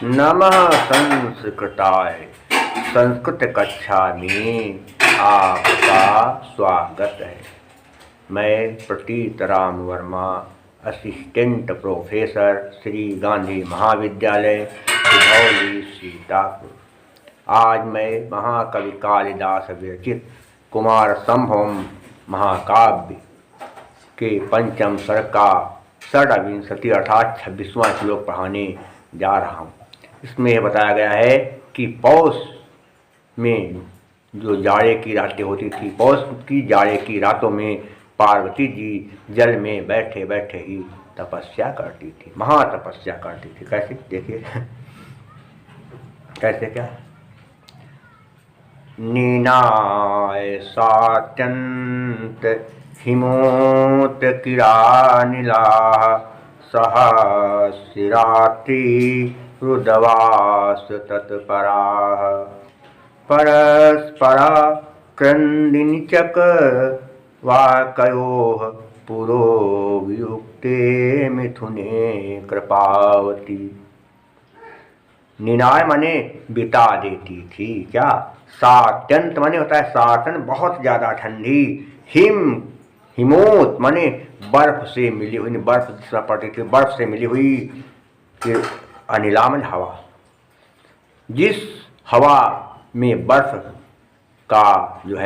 नमः संस्कृताय। संस्कृत कक्षा में आपका स्वागत है। मैं प्रतीत राम वर्मा, असिस्टेंट प्रोफेसर, श्री गांधी महाविद्यालय, सिधौली, सीतापुर। आज मैं महाकवि कालिदास विरचित कुमार संभवम महाकाव्य के पंचम सर्ग का षड्विंशति अर्थात 26वां श्लोक पढ़ाने जा रहा हूँ। इसमें यह बताया गया है कि पौष में जो जाड़े की रातें होती थी, पौष की जाड़े की रातों में पार्वती जी जल में बैठे बैठे ही तपस्या करती थी, महातपस्या करती थी। कैसे, देखिए कैसे क्या। नीनाय सात्यंत हिमोत किरानिला सहस्रात्रि रुदवास तत्पराः परस्परा क्रन्दिनिचक वाकयोः पुरोवियुक्ते मिथुने कृपावती। निनाय माने बिता देती थी क्या। सात्यंत माने होता है सातन, बहुत ज़्यादा ठंडी। हिमोत माने बर्फ से मिली हुई, बर्फ जिसमें पड़ती थी, बर्फ से मिली हुई। फिर अनिला माने हवा, जिस हवा में बर्फ का जो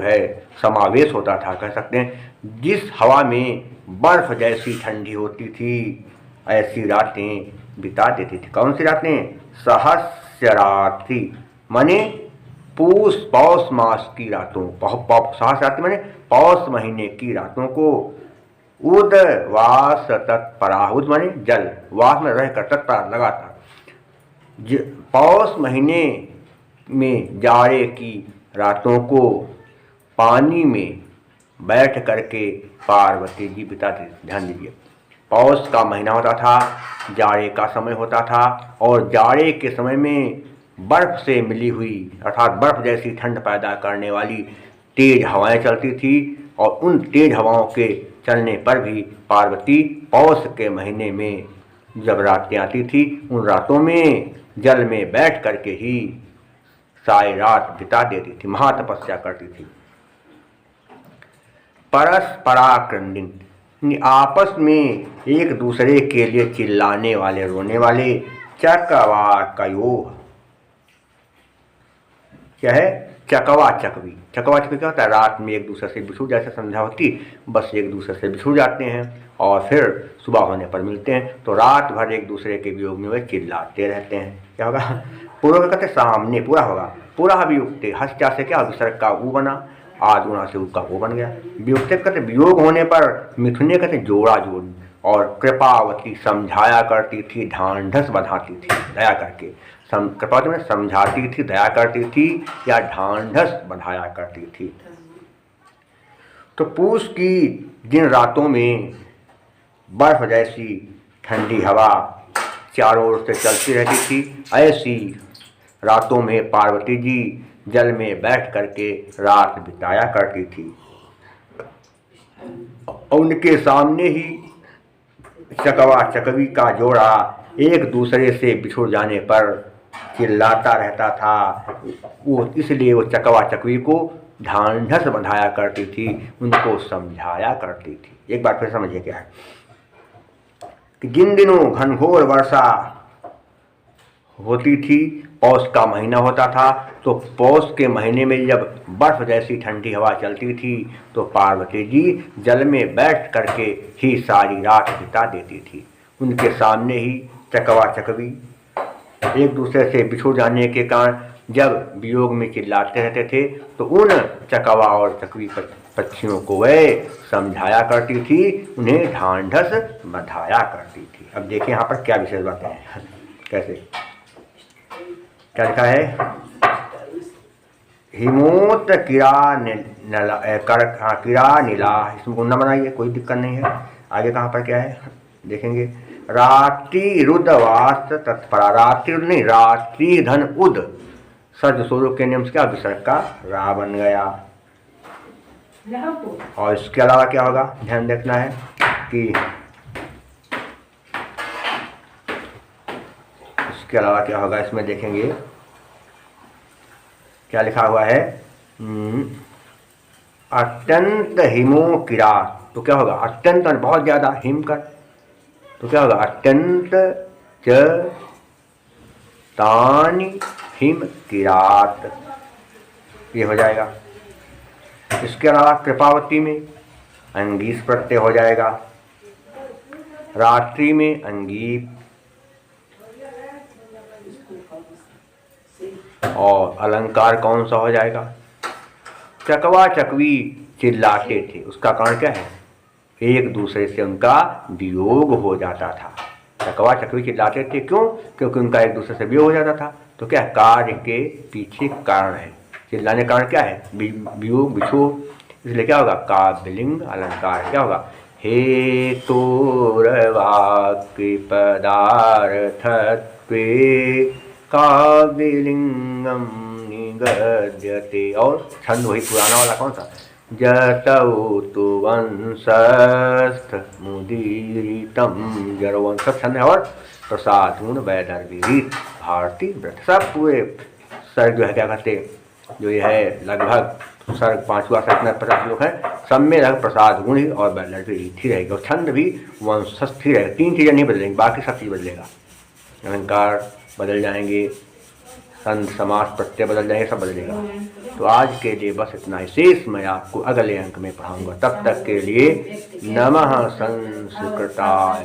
है समावेश होता था, कह सकते हैं जिस हवा में बर्फ जैसी ठंडी होती थी, ऐसी रातें बिता देती थी। कौन सी रातें। सहस्रात्रि माने पौष मास की रातों, सहस्रात्रि माने पौष महीने की रातों को। उदवास तत्परा, उद माने जल, वास में रहकर तत्पर लगातार। पौष महीने में जाड़े की रातों को पानी में बैठ करके पार्वती जी बिताती। ध्यान दीजिए, पौष का महीना होता था, जाड़े का समय होता था, और जाड़े के समय में बर्फ से मिली हुई अर्थात बर्फ जैसी ठंड पैदा करने वाली तेज हवाएं चलती थी। और उन तेज हवाओं के चलने पर भी पार्वती पौष के महीने में जब रातें आती थी, उन रातों में जल में बैठ करके ही सारी रात बिता देती थी, महातपस्या करती थी। परस्परा क्रंदिन, आपस में एक दूसरे के लिए चिल्लाने वाले, रोने वाले। चकवाकयोः, क्या है। चकवा चकवी, चकवा चकवी क्या होता है। रात में एक दूसरे से बिछुड़, जैसे संध्या होती, बस एक दूसरे से बिछुड़ जाते हैं और फिर सुबह होने पर मिलते हैं, तो रात भर एक दूसरे के वियोग में वे चिल्लाते रहते हैं। क्या होगा। पूर्व कहते सामने पूरा होगा, पूरा वियुक्ते, हस्त्या से क्या विसर्ग का ऊ बना, आज गुणा से उसका वो बन गया। वियुक्ते कहते वियोग होने पर, मिथुने कहते जोड़ा जोड़, और कृपावती समझाया करती थी, ढांढस बंधाती थी दया करके। कृपावती में समझाती थी, दया करती थी, या ढांढस बंधाया करती थी। तो पूष की जिन रातों में बर्फ जैसी ठंडी हवा चारों ओर से चलती रहती थी, ऐसी रातों में पार्वती जी जल में बैठ करके रात बिताया करती थी। उनके सामने ही चकवा चकवी का जोड़ा एक दूसरे से बिछुड़ जाने पर चिल्लाता रहता था। वो इसलिए वो चकवा चकवी को ढांढस बंधाया करती थी, उनको समझाया करती थी। एक बार फिर समझिए क्या है कि जिन दिनों घनघोर वर्षा होती थी, पौष का महीना होता था, तो पौष के महीने में जब बर्फ जैसी ठंडी हवा चलती थी, तो पार्वती जी जल में बैठ करके ही सारी रात बिता देती थी। उनके सामने ही चकवा चकवी एक दूसरे से बिछुड़ जाने के कारण जब वियोग में चिल्लाते रहते थे, तो उन चकवा और चकवी पक्षियों को वह समझाया करती थी, उन्हें ढांढस बंधाया करती थी। अब देखिए यहाँ पर क्या विशेष बातें हैं। कैसे, क्या लिखा है। हिमोत किरा नीला, इसमें गुन्ना बनाइए, कोई दिक्कत नहीं है। आगे कहाँ पर क्या है देखेंगे। रात्रि रुदवास तत्परा, रात्रि नहीं, रात्रि धन उद, सर्द स्वरूप के नियम से क्या विसर्ग का रा बन गया। और इसके अलावा क्या होगा, ध्यान देखना है कि इसके अलावा क्या होगा इसमें देखेंगे, क्या लिखा हुआ है, अत्यंत हिमो किरात, तो क्या होगा, अत्यंत बहुत ज़्यादा, हिम कर तो क्या होगा, अत्यंत च तानि हिम किरात, ये हो जाएगा। इसके अलावा कृपावती में अंगीस प्रत्यय हो जाएगा, रात्रि में अंगीप, और अलंकार कौन सा हो जाएगा, चकवा चकवी चिल्लाते थे, उसका कारण क्या है, एक दूसरे से उनका वियोग हो जाता था। चकवा चकवी चिल्लाते थे, क्यों, क्योंकि उनका एक दूसरे से वियोग हो जाता था। तो क्या कार्य के पीछे कारण है, चिल्लाने कारण क्या है, वियोग विछोह, इसलिए क्या होगा, काव्यलिंग अलंकार क्या होगा, हे तोरवाक्य पदार्थत्वे काव्यलिंगम निगद्यते। और छंद वही पुराना वाला कौन सा, जतौ तु वंशस्थ मुदीरितम जरवंश छंद है, और प्रसाद गुण वैदर्भिरीत भारती व्रत, सब पूरे सर्ग जो है क्या कहते, जो ये है लगभग सर्ग 5वां सर्ग में 50 श्लोक है, सब में लगभग प्रसाद गुण ही और वैदर्भी रीत ही रहेगी, और छंद भी वंशस्थ ही रहेगा, 3 चीज़ें नहीं बदलेंगी, बाकी सब चीज़ बदलेगा, अलंकार बदल जाएंगे, संध समास प्रत्यय बदल जाएंगे, सब बदलेगा। तो आज के लिए बस इतना ही, शेष मैं आपको अगले अंक में पढ़ाऊंगा, तब तक के लिए नमः संस्कृताय।